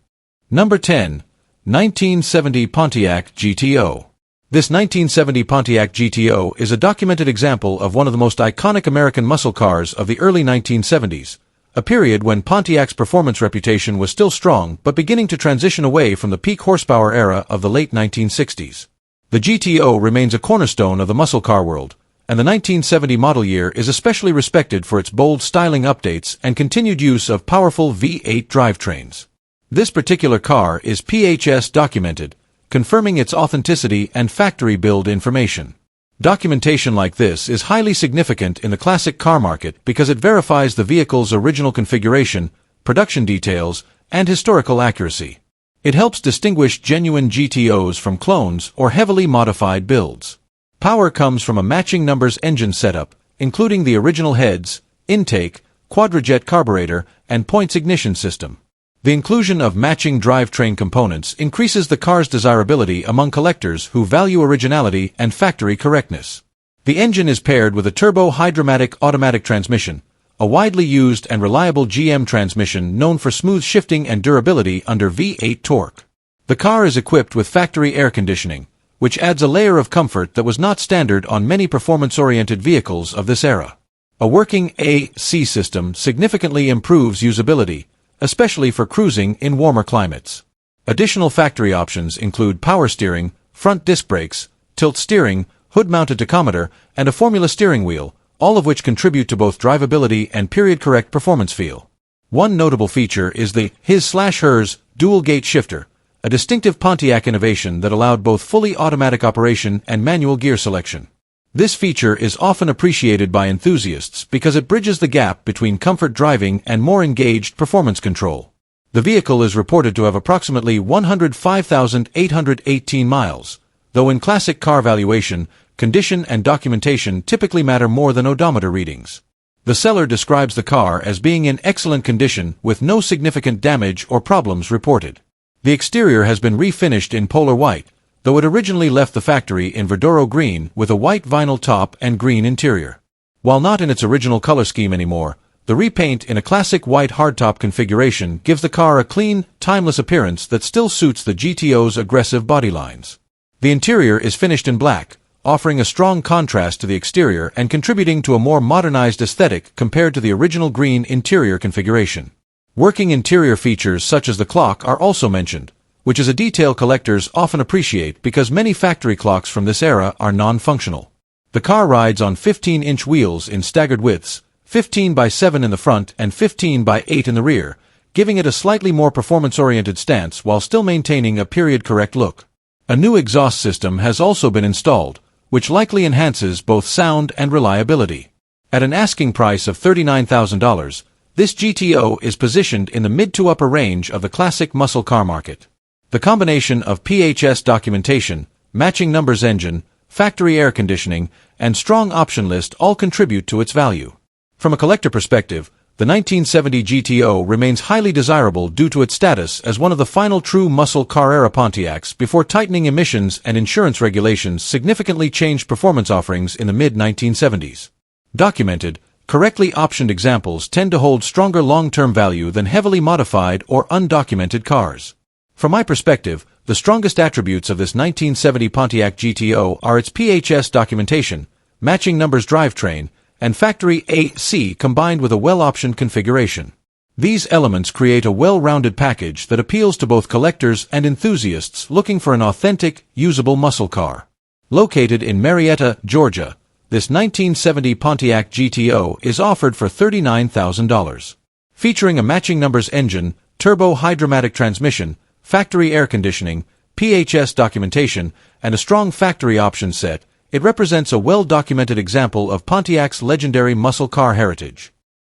Number 10. 1970 Pontiac GTO. This 1970 Pontiac GTO is a documented example of one of the most iconic American muscle cars of the early 1970s, a period when Pontiac's performance reputation was still strong but beginning to transition away from the peak horsepower era of the late 1960s. The GTO remains a cornerstone of the muscle car world, and the 1970 model year is especially respected for its bold styling updates and continued use of powerful V8 drivetrains. This particular car is PHS documented, confirming its authenticity and factory build information. Documentation like this is highly significant in the classic car market because it verifies the vehicle's original configuration, production details, and historical accuracy. It helps distinguish genuine GTOs from clones or heavily modified builds. Power comes from a matching numbers engine setup, including the original heads, intake, quadrajet carburetor, and points ignition system. The inclusion of matching drivetrain components increases the car's desirability among collectors who value originality and factory correctness. The engine is paired with a turbo-hydromatic automatic transmission, a widely used and reliable GM transmission known for smooth shifting and durability under V8 torque. The car is equipped with factory air conditioning, which adds a layer of comfort that was not standard on many performance-oriented vehicles of this era. A working AC system significantly improves usability, especially for cruising in warmer climates. Additional factory options include power steering, front disc brakes, tilt steering, hood-mounted tachometer, and a formula steering wheel, all of which contribute to both drivability and period-correct performance feel. One notable feature is the his/hers dual-gate shifter, a distinctive Pontiac innovation that allowed both fully automatic operation and manual gear selection. This feature is often appreciated by enthusiasts because it bridges the gap between comfort driving and more engaged performance control. The vehicle is reported to have approximately 105,818 miles, though in classic car valuation, condition and documentation typically matter more than odometer readings. The seller describes the car as being in excellent condition with no significant damage or problems reported. The exterior has been refinished in polar white, though it originally left the factory in Verduro green with a white vinyl top and green interior. While not in its original color scheme anymore, the repaint in a classic white hardtop configuration gives the car a clean, timeless appearance that still suits the GTO's aggressive body lines. The interior is finished in black, offering a strong contrast to the exterior and contributing to a more modernized aesthetic compared to the original green interior configuration. Working interior features such as the clock are also mentioned, which is a detail collectors often appreciate because many factory clocks from this era are non-functional. The car rides on 15-inch wheels in staggered widths, 15 by 7 in the front and 15 by 8 in the rear, giving it a slightly more performance-oriented stance while still maintaining a period-correct look. A new exhaust system has also been installed, which likely enhances both sound and reliability. At an asking price of $39,000, this GTO is positioned in the mid to upper range of the classic muscle car market. The combination of PHS documentation, matching numbers engine, factory air conditioning, and strong option list all contribute to its value. From a collector perspective, The 1970 GTO remains highly desirable due to its status as one of the final true muscle car-era Pontiacs before tightening emissions and insurance regulations significantly changed performance offerings in the mid-1970s. Documented, correctly optioned examples tend to hold stronger long-term value than heavily modified or undocumented cars. From my perspective, the strongest attributes of this 1970 Pontiac GTO are its PHS documentation, matching numbers drivetrain, and factory AC combined with a well-optioned configuration. These elements create a well-rounded package that appeals to both collectors and enthusiasts looking for an authentic, usable muscle car. Located in Marietta, Georgia, this 1970 Pontiac GTO is offered for $39,000. Featuring a matching numbers engine, turbo hydromatic transmission, factory air conditioning, PHS documentation, and a strong factory option set, it represents a well-documented example of Pontiac's legendary muscle car heritage.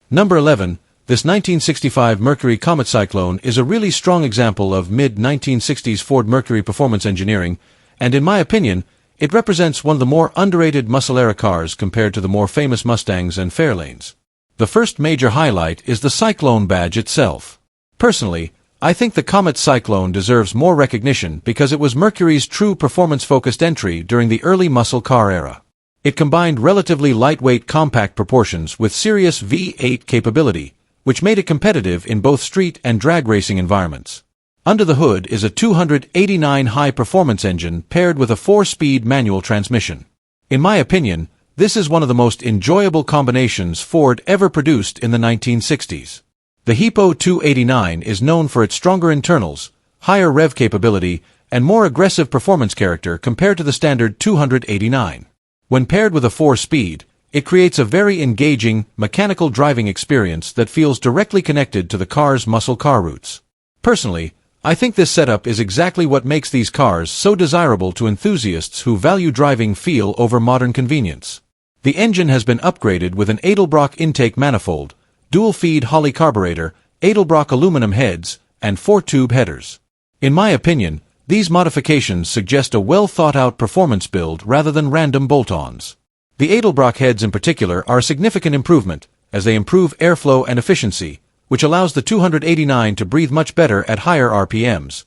Number 11. This 1965 Mercury Comet Cyclone is a really strong example of mid-1960s Ford Mercury performance engineering, and in my opinion, it represents one of the more underrated muscle-era cars compared to the more famous Mustangs and Fairlanes. The first major highlight is the Cyclone badge itself. Personally, I think the Comet Cyclone deserves more recognition because it was Mercury's true performance-focused entry during the early muscle car era. It combined relatively lightweight compact proportions with serious V8 capability, which made it competitive in both street and drag racing environments. Under the hood is a 289 high-performance engine paired with a 4-speed manual transmission. In my opinion, this is one of the most enjoyable combinations Ford ever produced in the 1960s. The Hippo 289 is known for its stronger internals, higher rev capability, and more aggressive performance character compared to the standard 289. When paired with a 4-speed, it creates a very engaging, mechanical driving experience that feels directly connected to the car's muscle car roots. Personally, I think this setup is exactly what makes these cars so desirable to enthusiasts who value driving feel over modern convenience. The engine has been upgraded with an Edelbrock intake manifold, dual-feed Holley carburetor, Edelbrock aluminum heads, and 4-tube headers. In my opinion, these modifications suggest a well-thought-out performance build rather than random bolt-ons. The Edelbrock heads in particular are a significant improvement, as they improve airflow and efficiency, which allows the 289 to breathe much better at higher RPMs.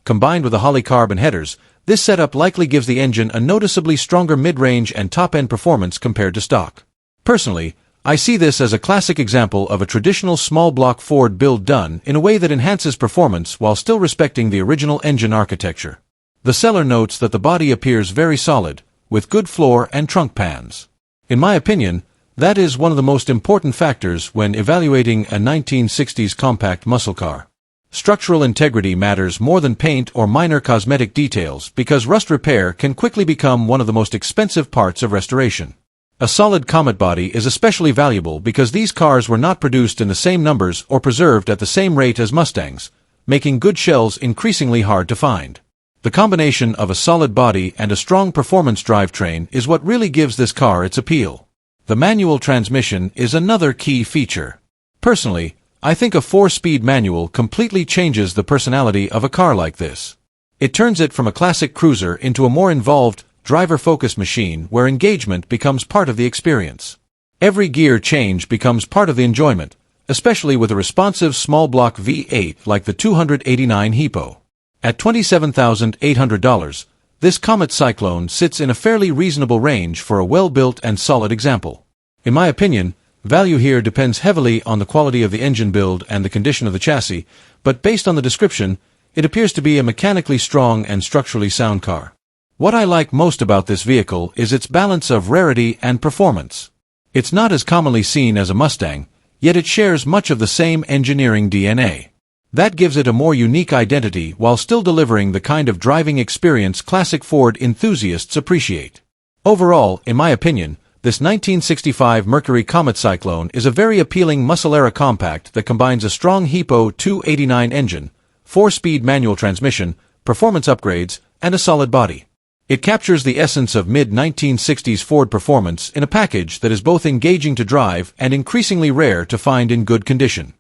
Combined with the Holley carb and headers, this setup likely gives the engine a noticeably stronger mid-range and top-end performance compared to stock. Personally, I see this as a classic example of a traditional small-block Ford build done in a way that enhances performance while still respecting the original engine architecture. The seller notes that the body appears very solid, with good floor and trunk pans. In my opinion, that is one of the most important factors when evaluating a 1960s compact muscle car. Structural integrity matters more than paint or minor cosmetic details because rust repair can quickly become one of the most expensive parts of restoration. A solid Comet body is especially valuable because these cars were not produced in the same numbers or preserved at the same rate as Mustangs, making good shells increasingly hard to find. The combination of a solid body and a strong performance drivetrain is what really gives this car its appeal. The manual transmission is another key feature. Personally, I think a 4-speed manual completely changes the personality of a car like this. It turns it from a classic cruiser into a more involved, driver-focused machine where engagement becomes part of the experience. Every gear change becomes part of the enjoyment, especially with a responsive small-block V8 like the 289 Hippo. At $27,800, this Comet Cyclone sits in a fairly reasonable range for a well-built and solid example. In my opinion, value here depends heavily on the quality of the engine build and the condition of the chassis, but based on the description, it appears to be a mechanically strong and structurally sound car. What I like most about this vehicle is its balance of rarity and performance. It's not as commonly seen as a Mustang, yet it shares much of the same engineering DNA. That gives it a more unique identity while still delivering the kind of driving experience classic Ford enthusiasts appreciate. Overall, in my opinion, this 1965 Mercury Comet Cyclone is a very appealing muscle-era compact that combines a strong Hippo 289 engine, 4-speed manual transmission, performance upgrades, and a solid body. It captures the essence of mid-1960s Ford performance in a package that is both engaging to drive and increasingly rare to find in good condition.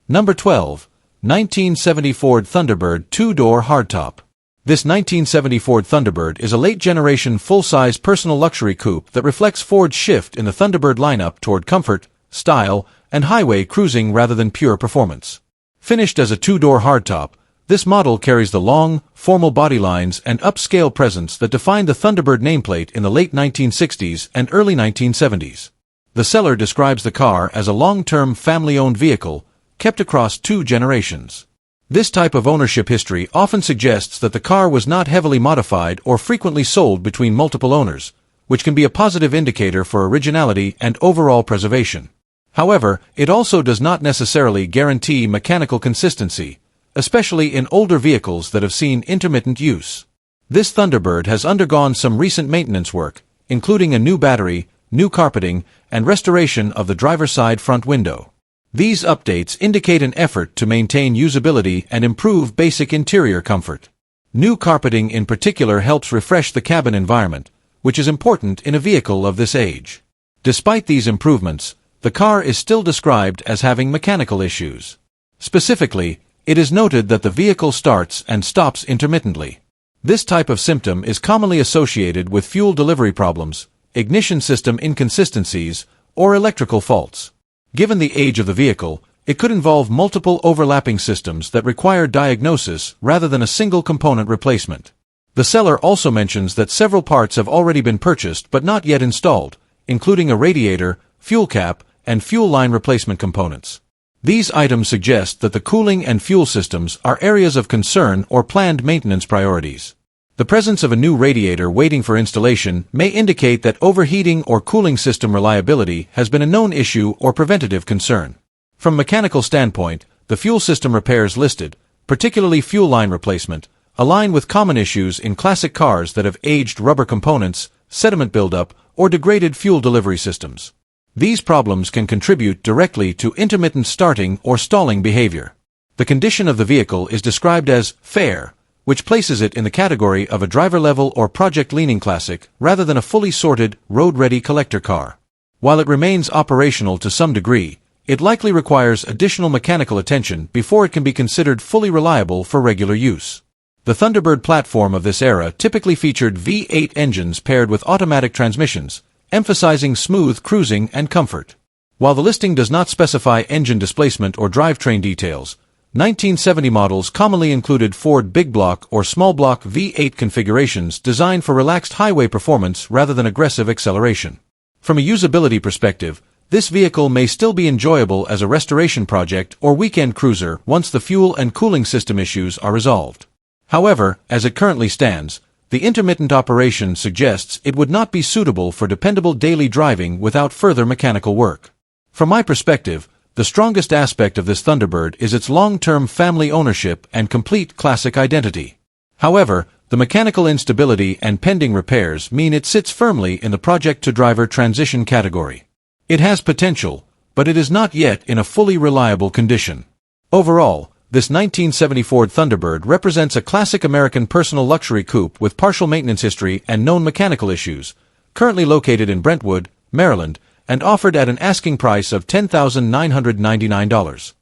Number 12. 1970 Ford Thunderbird 2-door hardtop. This 1970 Ford Thunderbird is a late-generation full-size personal luxury coupe that reflects Ford's shift in the Thunderbird lineup toward comfort, style, and highway cruising rather than pure performance. Finished as a two-door hardtop, this model carries the long, formal body lines and upscale presence that defined the Thunderbird nameplate in the late 1960s and early 1970s. The seller describes the car as a long-term family-owned vehicle, kept across 2 generations. This type of ownership history often suggests that the car was not heavily modified or frequently sold between multiple owners, which can be a positive indicator for originality and overall preservation. However, it also does not necessarily guarantee mechanical consistency, especially in older vehicles that have seen intermittent use. This Thunderbird has undergone some recent maintenance work, including a new battery, new carpeting, and restoration of the driver's side front window. These updates indicate an effort to maintain usability and improve basic interior comfort. New carpeting in particular helps refresh the cabin environment, which is important in a vehicle of this age. Despite these improvements, the car is still described as having mechanical issues. Specifically, it is noted that the vehicle starts and stops intermittently. This type of symptom is commonly associated with fuel delivery problems, ignition system inconsistencies, or electrical faults. Given the age of the vehicle, it could involve multiple overlapping systems that require diagnosis rather than a single component replacement. The seller also mentions that several parts have already been purchased but not yet installed, including a radiator, fuel cap, and fuel line replacement components. These items suggest that the cooling and fuel systems are areas of concern or planned maintenance priorities. The presence of a new radiator waiting for installation may indicate that overheating or cooling system reliability has been a known issue or preventative concern. From a mechanical standpoint, the fuel system repairs listed, particularly fuel line replacement, align with common issues in classic cars that have aged rubber components, sediment buildup, or degraded fuel delivery systems. These problems can contribute directly to intermittent starting or stalling behavior. The condition of the vehicle is described as fair, which places it in the category of a driver-level or project-leaning classic rather than a fully sorted, road-ready collector car. While it remains operational to some degree, it likely requires additional mechanical attention before it can be considered fully reliable for regular use. The Thunderbird platform of this era typically featured V8 engines paired with automatic transmissions, emphasizing smooth cruising and comfort. While the listing does not specify engine displacement or drivetrain details, 1970 models commonly included Ford big block or small block V8 configurations designed for relaxed highway performance rather than aggressive acceleration. From a usability perspective, this vehicle may still be enjoyable as a restoration project or weekend cruiser once the fuel and cooling system issues are resolved. However, as it currently stands, the intermittent operation suggests it would not be suitable for dependable daily driving without further mechanical work. From my perspective, the strongest aspect of this Thunderbird is its long-term family ownership and complete classic identity. However, the mechanical instability and pending repairs mean it sits firmly in the project-to-driver transition category. It has potential, but it is not yet in a fully reliable condition. Overall, this 1970 Ford Thunderbird represents a classic American personal luxury coupe with partial maintenance history and known mechanical issues, currently located in Brentwood, Maryland, and offered at an asking price of $10,999.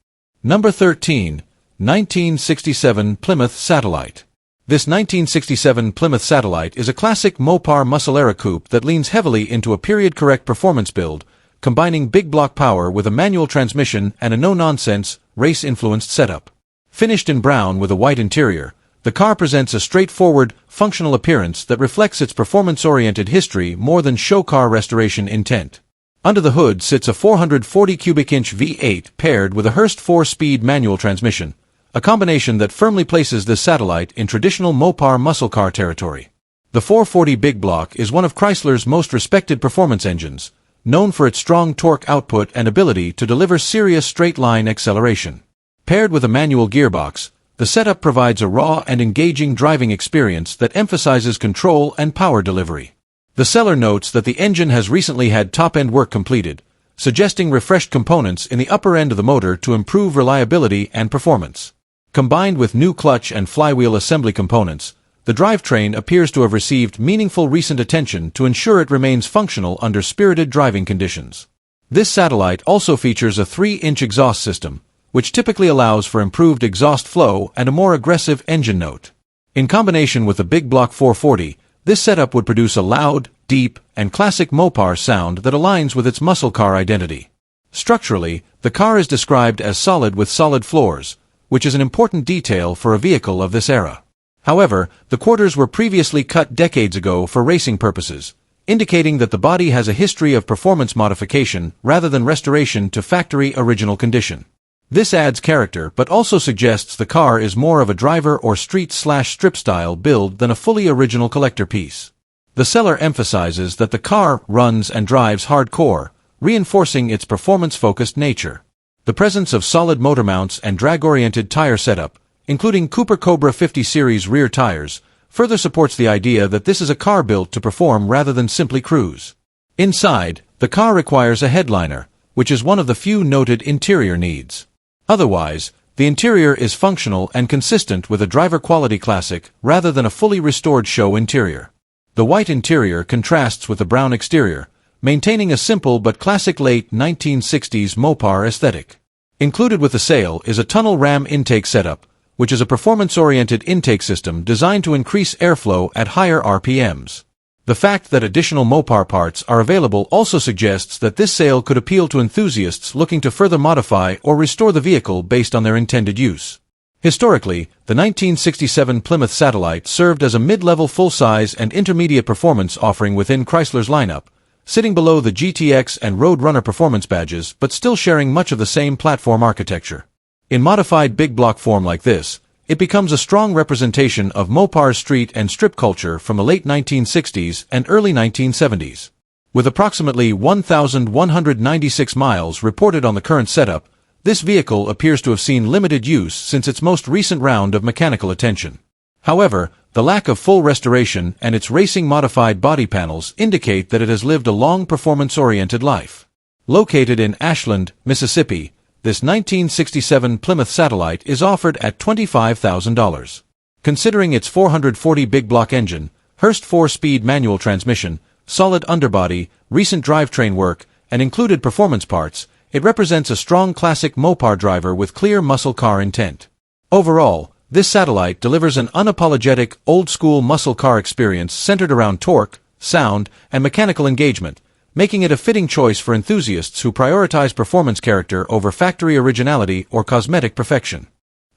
Number 13. 1967 Plymouth Satellite. This 1967 Plymouth Satellite is a classic Mopar muscle-era coupe that leans heavily into a period-correct performance build, combining big block power with a manual transmission and a no-nonsense, race-influenced setup. Finished in brown with a white interior, the car presents a straightforward, functional appearance that reflects its performance-oriented history more than show car restoration intent. Under the hood sits a 440 cubic inch V8 paired with a Hurst 4-speed manual transmission, a combination that firmly places this Satellite in traditional Mopar muscle car territory. The 440 Big Block is one of Chrysler's most respected performance engines, known for its strong torque output and ability to deliver serious straight-line acceleration. Paired with a manual gearbox, the setup provides a raw and engaging driving experience that emphasizes control and power delivery. The seller notes that the engine has recently had top-end work completed, suggesting refreshed components in the upper end of the motor to improve reliability and performance. Combined with new clutch and flywheel assembly components, the drivetrain appears to have received meaningful recent attention to ensure it remains functional under spirited driving conditions. This Satellite also features a 3-inch exhaust system, which typically allows for improved exhaust flow and a more aggressive engine note. In combination with the Big Block 440, this setup would produce a loud, deep, and classic Mopar sound that aligns with its muscle car identity. Structurally, the car is described as solid with solid floors, which is an important detail for a vehicle of this era. However, the quarters were previously cut decades ago for racing purposes, indicating that the body has a history of performance modification rather than restoration to factory original condition. This adds character but also suggests the car is more of a driver or street/strip style build than a fully original collector piece. The seller emphasizes that the car runs and drives hardcore, reinforcing its performance-focused nature. The presence of solid motor mounts and drag-oriented tire setup, including Cooper Cobra 50 series rear tires, further supports the idea that this is a car built to perform rather than simply cruise. Inside, the car requires a headliner, which is one of the few noted interior needs. Otherwise, the interior is functional and consistent with a driver-quality classic rather than a fully restored show interior. The white interior contrasts with the brown exterior, maintaining a simple but classic late 1960s Mopar aesthetic. Included with the sale is a tunnel ram intake setup, which is a performance-oriented intake system designed to increase airflow at higher RPMs. The fact that additional Mopar parts are available also suggests that this sale could appeal to enthusiasts looking to further modify or restore the vehicle based on their intended use. Historically, the 1967 Plymouth Satellite served as a mid-level full-size and intermediate performance offering within Chrysler's lineup, sitting below the GTX and Roadrunner performance badges but still sharing much of the same platform architecture. In modified big block form like this, it becomes a strong representation of Mopar's street and strip culture from the late 1960s and early 1970s. With approximately 1,196 miles reported on the current setup, this vehicle appears to have seen limited use since its most recent round of mechanical attention. However, the lack of full restoration and its racing-modified body panels indicate that it has lived a long performance-oriented life. Located in Ashland, Mississippi, this 1967 Plymouth Satellite is offered at $25,000. Considering its 440 big block engine, Hurst 4-speed manual transmission, solid underbody, recent drivetrain work, and included performance parts, it represents a strong classic Mopar driver with clear muscle car intent. Overall, this Satellite delivers an unapologetic, old-school muscle car experience centered around torque, sound, and mechanical engagement, making it a fitting choice for enthusiasts who prioritize performance character over factory originality or cosmetic perfection.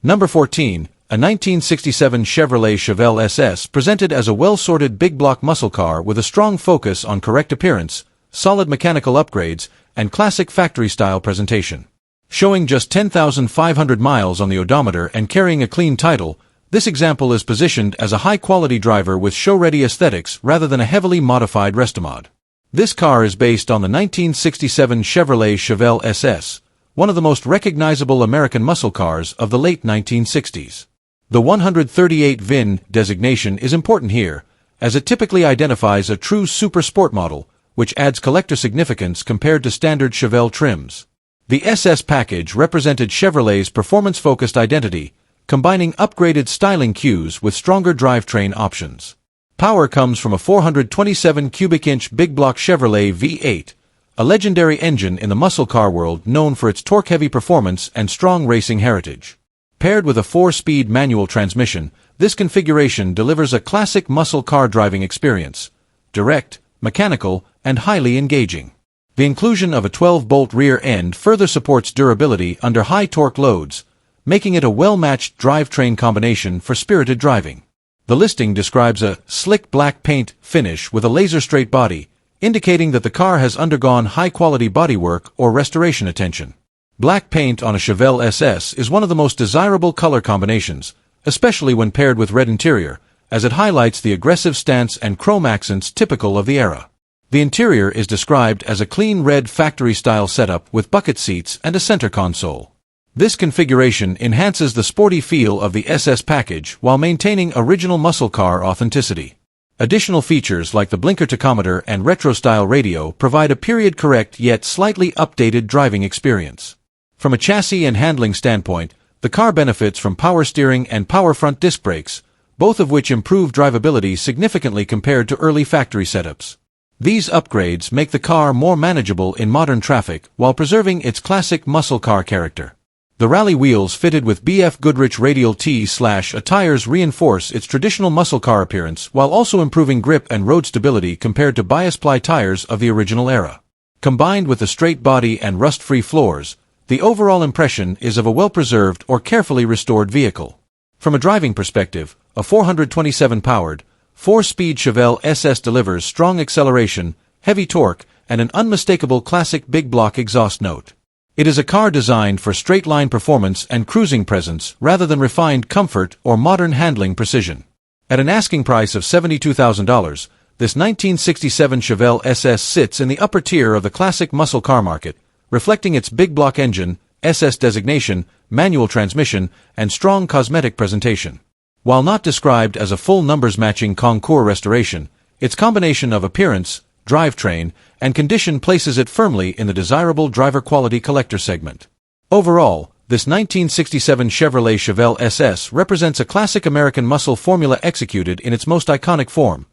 Number 14, a 1967 Chevrolet Chevelle SS presented as a well-sorted big block muscle car with a strong focus on correct appearance, solid mechanical upgrades, and classic factory-style presentation. Showing just 10,500 miles on the odometer and carrying a clean title, this example is positioned as a high-quality driver with show-ready aesthetics rather than a heavily modified restomod. This car is based on the 1967 Chevrolet Chevelle SS, one of the most recognizable American muscle cars of the late 1960s. The 138 VIN designation is important here, as it typically identifies a true super sport model, which adds collector significance compared to standard Chevelle trims. The SS package represented Chevrolet's performance-focused identity, combining upgraded styling cues with stronger drivetrain options. Power comes from a 427 cubic inch big block Chevrolet V8, a legendary engine in the muscle car world known for its torque-heavy performance and strong racing heritage. Paired with a 4-speed manual transmission, this configuration delivers a classic muscle car driving experience: direct, mechanical, and highly engaging. The inclusion of a 12-bolt rear end further supports durability under high torque loads, making it a well-matched drivetrain combination for spirited driving. The listing describes a slick black paint finish with a laser-straight body, indicating that the car has undergone high-quality bodywork or restoration attention. Black paint on a Chevelle SS is one of the most desirable color combinations, especially when paired with red interior, as it highlights the aggressive stance and chrome accents typical of the era. The interior is described as a clean red factory-style setup with bucket seats and a center console. This configuration enhances the sporty feel of the SS package while maintaining original muscle car authenticity. Additional features like the blinker tachometer and retro-style radio provide a period-correct yet slightly updated driving experience. From a chassis and handling standpoint, the car benefits from power steering and power front disc brakes, both of which improve drivability significantly compared to early factory setups. These upgrades make the car more manageable in modern traffic while preserving its classic muscle car character. The rally wheels fitted with BF Goodrich radial T/A tires reinforce its traditional muscle car appearance while also improving grip and road stability compared to bias-ply tires of the original era. Combined with the straight body and rust-free floors, the overall impression is of a well-preserved or carefully restored vehicle. From a driving perspective, a 427-powered, 4-speed Chevelle SS delivers strong acceleration, heavy torque, and an unmistakable classic big block exhaust note. It is a car designed for straight-line performance and cruising presence rather than refined comfort or modern handling precision. At an asking price of $72,000, this 1967 Chevelle SS sits in the upper tier of the classic muscle car market, reflecting its big block engine, SS designation, manual transmission, and strong cosmetic presentation. While not described as a full numbers-matching concours restoration, its combination of appearance, drivetrain, and condition places it firmly in the desirable driver-quality collector segment. Overall, this 1967 Chevrolet Chevelle SS represents a classic American muscle formula executed in its most iconic form.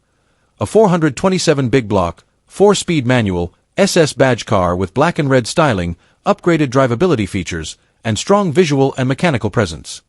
A 427 big block, 4-speed manual, SS badge car with black and red styling, upgraded drivability features, and strong visual and mechanical presence.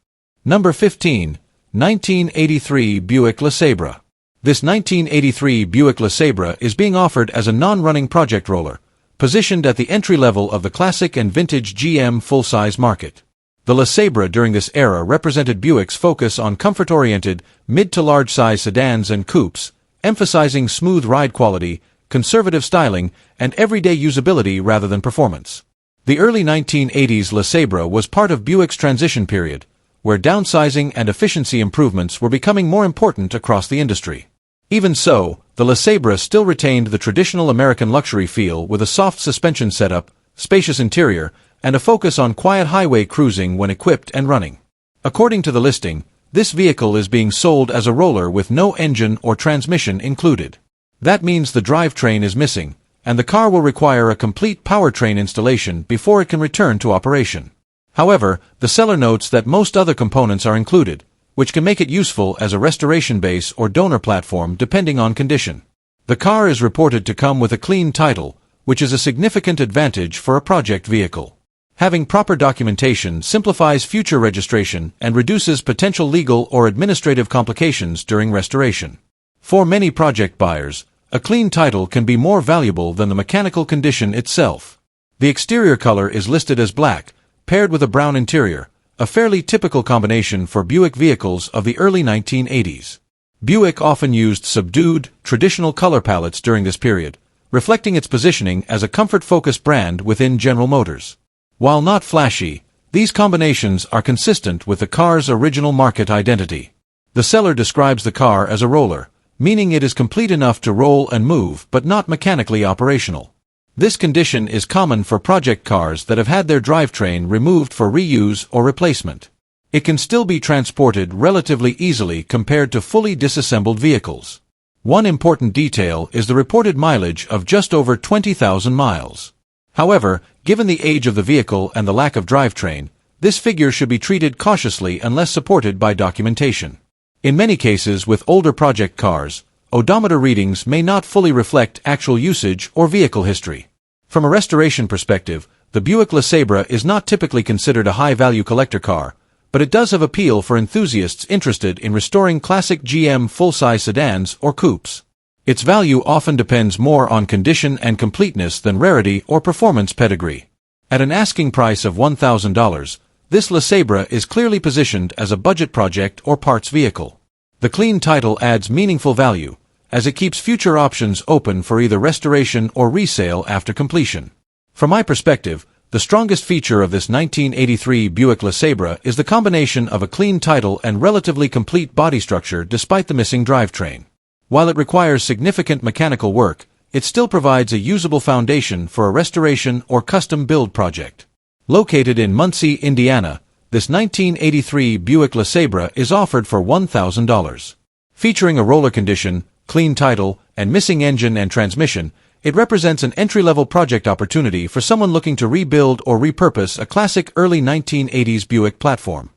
Number 15. 1983 Buick LeSabre. This 1983 Buick LeSabre is being offered as a non-running project roller, positioned at the entry level of the classic and vintage GM full-size market. The LeSabre during this era represented Buick's focus on comfort-oriented, mid to large-size sedans and coupes, emphasizing smooth ride quality, conservative styling, and everyday usability rather than performance. The early 1980s LeSabre was part of Buick's transition period, where downsizing and efficiency improvements were becoming more important across the industry. Even so, the LeSabre still retained the traditional American luxury feel with a soft suspension setup, spacious interior, and a focus on quiet highway cruising when equipped and running. According to the listing, this vehicle is being sold as a roller with no engine or transmission included. That means the drivetrain is missing, and the car will require a complete powertrain installation before it can return to operation. However, the seller notes that most other components are included, which can make it useful as a restoration base or donor platform depending on condition. The car is reported to come with a clean title, which is a significant advantage for a project vehicle. Having proper documentation simplifies future registration and reduces potential legal or administrative complications during restoration. For many project buyers, a clean title can be more valuable than the mechanical condition itself. The exterior color is listed as black, paired with a brown interior, a fairly typical combination for Buick vehicles of the early 1980s. Buick often used subdued, traditional color palettes during this period, reflecting its positioning as a comfort-focused brand within General Motors. While not flashy, these combinations are consistent with the car's original market identity. The seller describes the car as a roller, meaning it is complete enough to roll and move but not mechanically operational. This condition is common for project cars that have had their drivetrain removed for reuse or replacement. It can still be transported relatively easily compared to fully disassembled vehicles. One important detail is the reported mileage of just over 20,000 miles. However, given the age of the vehicle and the lack of drivetrain, this figure should be treated cautiously unless supported by documentation. In many cases with older project cars, odometer readings may not fully reflect actual usage or vehicle history. From a restoration perspective, the Buick LeSabre is not typically considered a high-value collector car, but it does have appeal for enthusiasts interested in restoring classic GM full-size sedans or coupes. Its value often depends more on condition and completeness than rarity or performance pedigree. At an asking price of $1,000, this LeSabre is clearly positioned as a budget project or parts vehicle. The clean title adds meaningful value, as it keeps future options open for either restoration or resale after completion. From my perspective, the strongest feature of this 1983 Buick LeSabre is the combination of a clean title and relatively complete body structure despite the missing drivetrain. While it requires significant mechanical work, it still provides a usable foundation for a restoration or custom build project. Located in Muncie, Indiana, this 1983 Buick LeSabre is offered for $1,000. Featuring a roller condition, clean title, and missing engine and transmission, it represents an entry-level project opportunity for someone looking to rebuild or repurpose a classic early 1980s Buick platform.